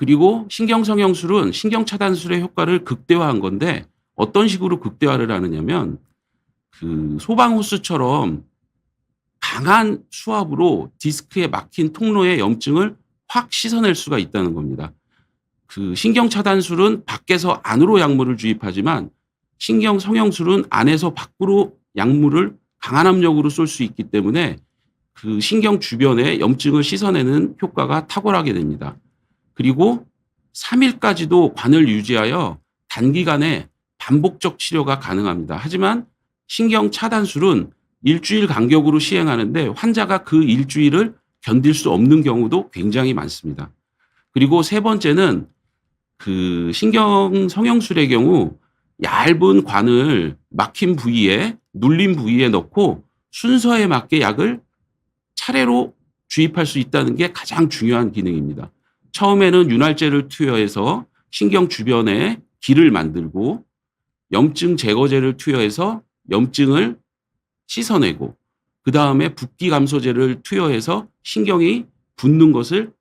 그리고 신경성형술은 신경차단술의 효과를 극대화한 건데 어떤 식으로 극대화를 하느냐면 그 소방호스처럼 강한 수압으로 디스크에 막힌 통로의 염증을 확 씻어낼 수가 있다는 겁니다. 그 신경차단술은 밖에서 안으로 약물을 주입하지만 신경성형술은 안에서 밖으로 약물을 강한 압력으로 쏠 수 있기 때문에 그 신경 주변의 염증을 씻어내는 효과가 탁월하게 됩니다. 그리고 3일까지도 관을 유지하여 단기간에 반복적 치료가 가능합니다. 하지만 신경차단술은 일주일 간격으로 시행하는데 환자가 그 일주일을 견딜 수 없는 경우도 굉장히 많습니다. 그리고 세 번째는 그 신경성형술의 경우 얇은 관을 막힌 부위에 눌린 부위에 넣고 순서에 맞게 약을 차례로 주입할 수 있다는 게 가장 중요한 기능입니다. 처음에는 윤활제를 투여해서 신경 주변에 길을 만들고 염증 제거제를 투여해서 염증을 씻어내고 그 다음에 붓기 감소제를 투여해서 신경이 붓는 것을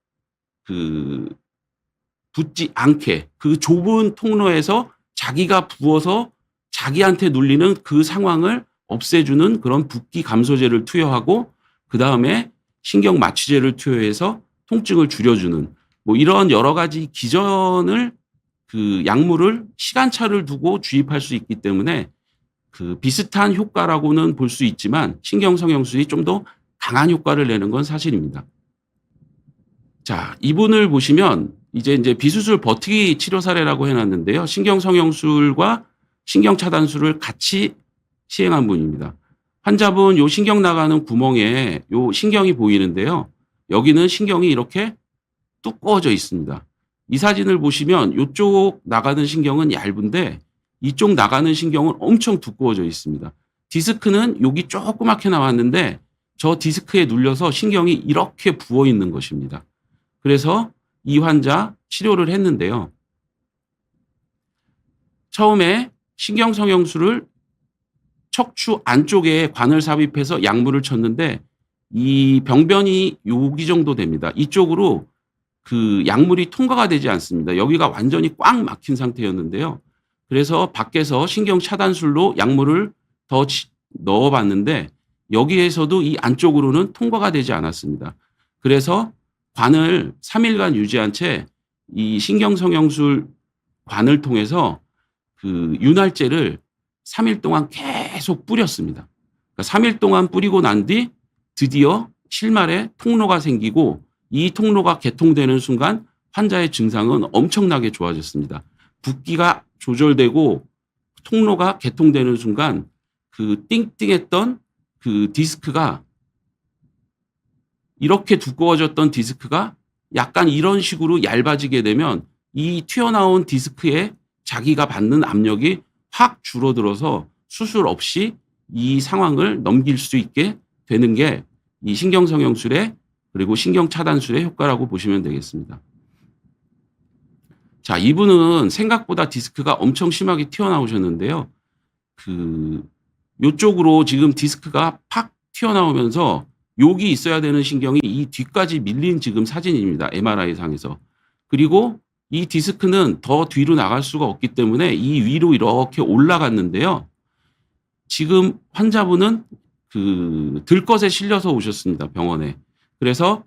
붓지 않게 그 좁은 통로에서 자기가 부어서 자기한테 눌리는 그 상황을 없애주는 그런 붓기 감소제를 투여하고 그 다음에 신경 마취제를 투여해서 통증을 줄여주는 뭐 이런 여러 가지 기전을 그 약물을 시간차를 두고 주입할 수 있기 때문에 그 비슷한 효과라고는 볼 수 있지만 신경성형술이 좀 더 강한 효과를 내는 건 사실입니다. 자, 이분을 보시면 이제 비수술 버티기 치료 사례라고 해놨는데요. 신경성형술과 신경차단술을 같이 시행한 분입니다. 환자분 요 신경 나가는 구멍에 요 신경이 보이는데요. 여기는 신경이 이렇게 두꺼워져 있습니다. 이 사진을 보시면 이쪽 나가는 신경은 얇은데 이쪽 나가는 신경은 엄청 두꺼워져 있습니다. 디스크는 여기 조그맣게 나왔는데 저 디스크에 눌려서 신경이 이렇게 부어 있는 것입니다. 그래서 이 환자 치료를 했는데요. 처음에 신경성형술을 척추 안쪽에 관을 삽입해서 약물을 쳤는데 이 병변이 여기 정도 됩니다. 이쪽으로 그 약물이 통과가 되지 않습니다. 여기가 완전히 꽉 막힌 상태였는데요. 그래서 밖에서 신경차단술로 약물을 더 넣어봤는데 여기에서도 이 안쪽으로는 통과가 되지 않았습니다. 그래서 관을 3일간 유지한 채 이 신경성형술 관을 통해서 그 윤활제를 3일 동안 계속 뿌렸습니다. 그러니까 3일 동안 뿌리고 난 뒤 드디어 실말에 통로가 생기고 이 통로가 개통되는 순간 환자의 증상은 엄청나게 좋아졌습니다. 붓기가 조절되고 통로가 개통되는 순간 그 띵띵했던 그 디스크가 이렇게 두꺼워졌던 디스크가 약간 이런 식으로 얇아지게 되면 이 튀어나온 디스크에 자기가 받는 압력이 확 줄어들어서 수술 없이 이 상황을 넘길 수 있게 되는 게 이 신경성형술의 그리고 신경차단술의 효과라고 보시면 되겠습니다. 자, 이분은 생각보다 디스크가 엄청 심하게 튀어나오셨는데요. 요쪽으로 지금 디스크가 팍 튀어나오면서 여기 있어야 되는 신경이 이 뒤까지 밀린 지금 사진입니다. MRI 상에서. 그리고 이 디스크는 더 뒤로 나갈 수가 없기 때문에 이 위로 이렇게 올라갔는데요. 지금 환자분은 들것에 실려서 오셨습니다. 병원에. 그래서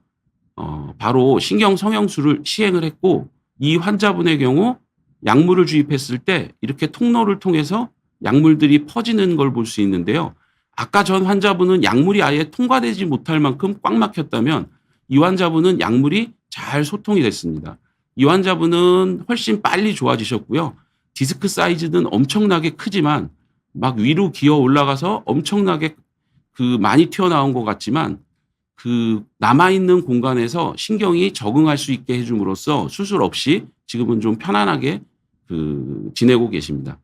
바로 신경성형술을 시행을 했고 이 환자분의 경우 약물을 주입했을 때 이렇게 통로를 통해서 약물들이 퍼지는 걸 볼 수 있는데요. 아까 전 환자분은 약물이 아예 통과되지 못할 만큼 꽉 막혔다면 이 환자분은 약물이 잘 소통이 됐습니다. 이 환자분은 훨씬 빨리 좋아지셨고요. 디스크 사이즈는 엄청나게 크지만 막 위로 기어 올라가서 엄청나게 많이 튀어나온 것 같지만 남아있는 공간에서 신경이 적응할 수 있게 해줌으로써 수술 없이 지금은 좀 편안하게 지내고 계십니다.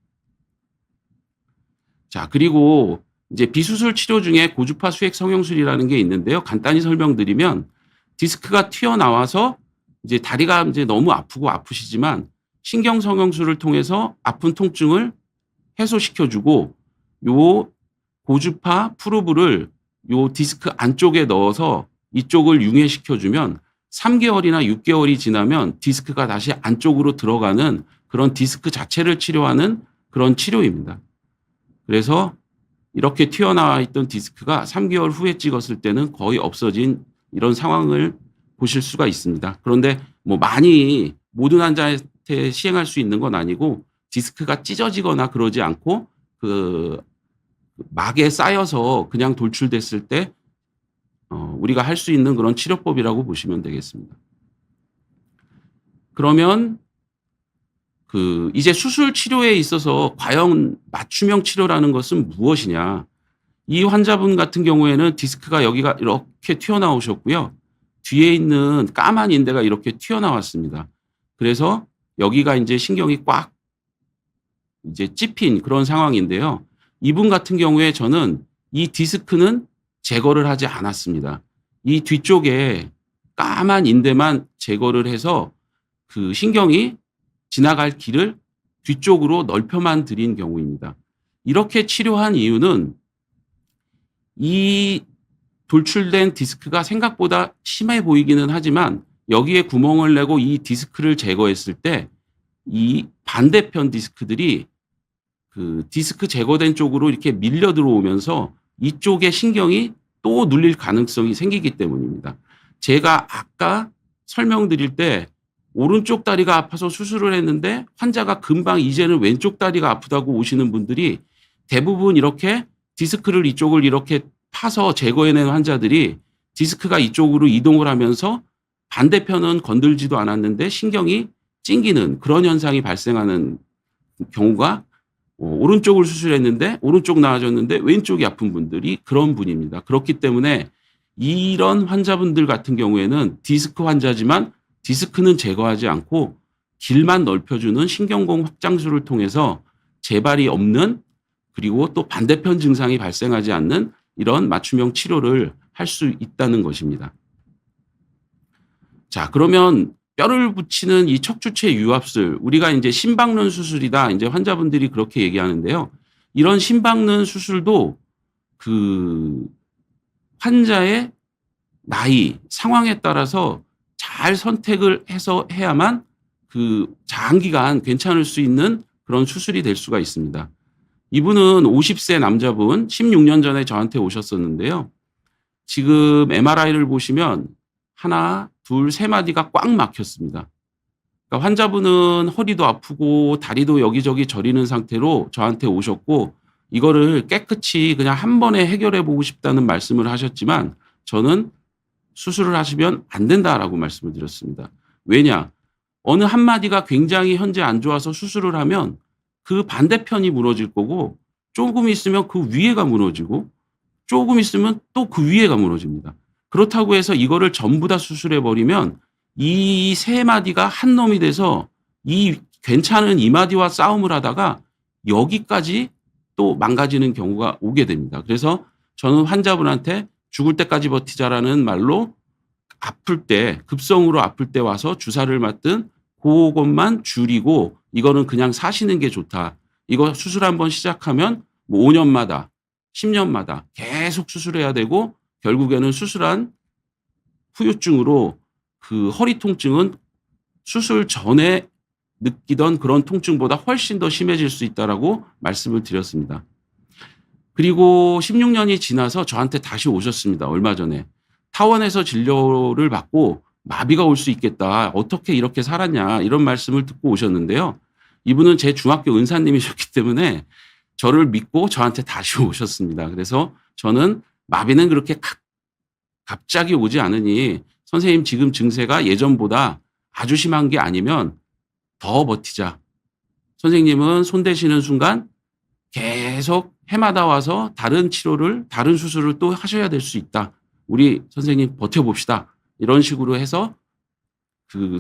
자, 그리고 이제 비수술 치료 중에 고주파 수액 성형술이라는 게 있는데요. 간단히 설명드리면 디스크가 튀어나와서 이제 다리가 이제 너무 아프고 아프시지만 신경 성형술을 통해서 아픈 통증을 해소시켜주고 요 고주파 프로브를 요 디스크 안쪽에 넣어서 이쪽을 융해시켜주면 3개월이나 6개월이 지나면 디스크가 다시 안쪽으로 들어가는 그런 디스크 자체를 치료하는 그런 치료입니다. 그래서 이렇게 튀어나와 있던 디스크가 3개월 후에 찍었을 때는 거의 없어진 이런 상황을 보실 수가 있습니다. 그런데 뭐 많이 모든 환자한테 시행할 수 있는 건 아니고 디스크가 찢어지거나 그러지 않고 그 막에 쌓여서 그냥 돌출됐을 때 우리가 할 수 있는 그런 치료법이라고 보시면 되겠습니다. 그러면 이제 수술 치료에 있어서 과연 맞춤형 치료라는 것은 무엇이냐? 이 환자분 같은 경우에는 디스크가 여기가 이렇게 튀어나오셨고요. 뒤에 있는 까만 인대가 이렇게 튀어나왔습니다. 그래서 여기가 이제 신경이 꽉 이제 찝힌 그런 상황인데요. 이분 같은 경우에 저는 이 디스크는 제거를 하지 않았습니다. 이 뒤쪽에 까만 인대만 제거를 해서 그 신경이 지나갈 길을 뒤쪽으로 넓혀만 드린 경우입니다. 이렇게 치료한 이유는 이 돌출된 디스크가 생각보다 심해 보이기는 하지만 여기에 구멍을 내고 이 디스크를 제거했을 때 이 반대편 디스크들이 그 디스크 제거된 쪽으로 이렇게 밀려 들어오면서 이쪽에 신경이 또 눌릴 가능성이 생기기 때문입니다. 제가 아까 설명드릴 때 오른쪽 다리가 아파서 수술을 했는데 환자가 금방 이제는 왼쪽 다리가 아프다고 오시는 분들이 대부분 이렇게 디스크를 이쪽을 이렇게 파서 제거해낸 환자들이 디스크가 이쪽으로 이동을 하면서 반대편은 건들지도 않았는데 신경이 찡기는 그런 현상이 발생하는 경우가 오른쪽을 수술했는데 오른쪽 나아졌는데 왼쪽이 아픈 분들이 그런 분입니다. 그렇기 때문에 이런 환자분들 같은 경우에는 디스크 환자지만 디스크는 제거하지 않고 길만 넓혀주는 신경공 확장술을 통해서 재발이 없는 그리고 또 반대편 증상이 발생하지 않는 이런 맞춤형 치료를 할 수 있다는 것입니다. 자, 그러면 뼈를 붙이는 이 척추체 유압술, 우리가 이제 심박는 수술이다. 이제 환자분들이 그렇게 얘기하는데요. 이런 심박는 수술도 그 환자의 나이, 상황에 따라서 잘 선택을 해서 해야만 그 장기간 괜찮을 수 있는 그런 수술이 될 수가 있습니다. 이분은 50세 남자분, 16년 전에 저한테 오셨었는데요. 지금 MRI를 보시면 하나, 둘, 세 마디가 꽉 막혔습니다. 그러니까 환자분은 허리도 아프고 다리도 여기저기 저리는 상태로 저한테 오셨고 이거를 깨끗이 그냥 한 번에 해결해 보고 싶다는 말씀을 하셨지만 저는 수술을 하시면 안 된다라고 말씀을 드렸습니다. 왜냐? 어느 한 마디가 굉장히 현재 안 좋아서 수술을 하면 그 반대편이 무너질 거고 조금 있으면 그 위에가 무너지고 조금 있으면 또 그 위에가 무너집니다. 그렇다고 해서 이거를 전부 다 수술해 버리면 이 세 마디가 한 놈이 돼서 이 괜찮은 이 마디와 싸움을 하다가 여기까지 또 망가지는 경우가 오게 됩니다. 그래서 저는 환자분한테 죽을 때까지 버티자라는 말로 아플 때 급성으로 아플 때 와서 주사를 맞든 그것만 줄이고 이거는 그냥 사시는 게 좋다. 이거 수술 한번 시작하면 뭐 5년마다 10년마다 계속 수술해야 되고 결국에는 수술한 후유증으로 그 허리 통증은 수술 전에 느끼던 그런 통증보다 훨씬 더 심해질 수 있다라고 말씀을 드렸습니다. 그리고 16년이 지나서 저한테 다시 오셨습니다. 얼마 전에. 타원에서 진료를 받고 마비가 올 수 있겠다. 어떻게 이렇게 살았냐. 이런 말씀을 듣고 오셨는데요. 이분은 제 중학교 은사님이셨기 때문에 저를 믿고 저한테 다시 오셨습니다. 그래서 저는 마비는 그렇게 갑자기 오지 않으니 선생님 지금 증세가 예전보다 아주 심한 게 아니면 더 버티자. 선생님은 손 대시는 순간 계속 해마다 와서 다른 치료를 다른 수술을 또 하셔야 될 수 있다. 우리 선생님 버텨봅시다. 이런 식으로 해서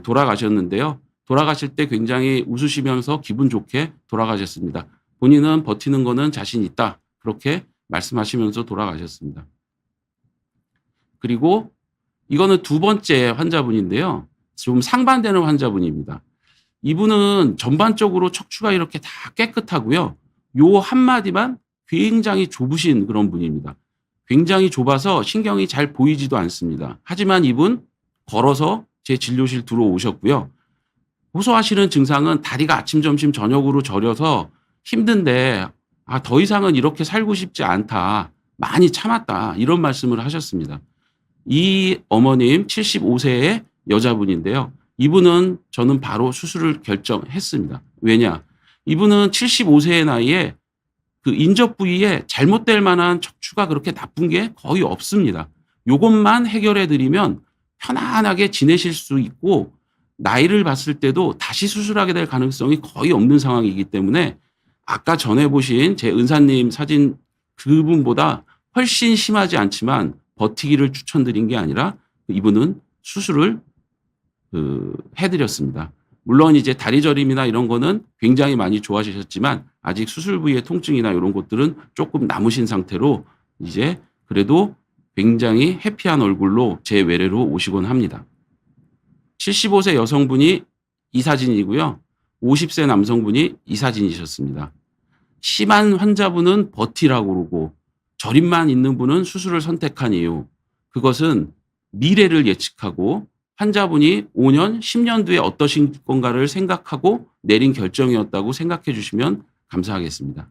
돌아가셨는데요. 돌아가실 때 굉장히 웃으시면서 기분 좋게 돌아가셨습니다. 본인은 버티는 거는 자신 있다. 그렇게 말씀하시면서 돌아가셨습니다. 그리고 이거는 두 번째 환자분인데요. 좀 상반되는 환자분입니다. 이분은 전반적으로 척추가 이렇게 다 깨끗하고요. 요 한마디만 굉장히 좁으신 그런 분입니다. 굉장히 좁아서 신경이 잘 보이지도 않습니다. 하지만 이분 걸어서 제 진료실 들어오셨고요. 호소하시는 증상은 다리가 아침, 점심, 저녁으로 저려서 힘든데 더 이상은 이렇게 살고 싶지 않다. 많이 참았다. 이런 말씀을 하셨습니다. 이 어머님 75세의 여자분인데요. 이분은 저는 바로 수술을 결정했습니다. 왜냐? 이분은 75세의 나이에 그 인접 부위에 잘못될 만한 척추가 그렇게 나쁜 게 거의 없습니다. 요것만 해결해 드리면 편안하게 지내실 수 있고 나이를 봤을 때도 다시 수술하게 될 가능성이 거의 없는 상황이기 때문에 아까 전에 보신 제 은사님 사진 그분보다 훨씬 심하지 않지만 버티기를 추천드린 게 아니라 이분은 수술을 해드렸습니다. 물론 이제 다리 저림이나 이런 거는 굉장히 많이 좋아지셨지만 아직 수술 부위의 통증이나 이런 것들은 조금 남으신 상태로 이제 그래도 굉장히 해피한 얼굴로 제 외래로 오시곤 합니다. 75세 여성분이 이 사진이고요. 50세 남성분이 이 사진이셨습니다. 심한 환자분은 버티라고 그러고 저림만 있는 분은 수술을 선택한 이유. 그것은 미래를 예측하고 환자분이 5년, 10년 뒤에 어떠신 건가를 생각하고 내린 결정이었다고 생각해 주시면 감사하겠습니다.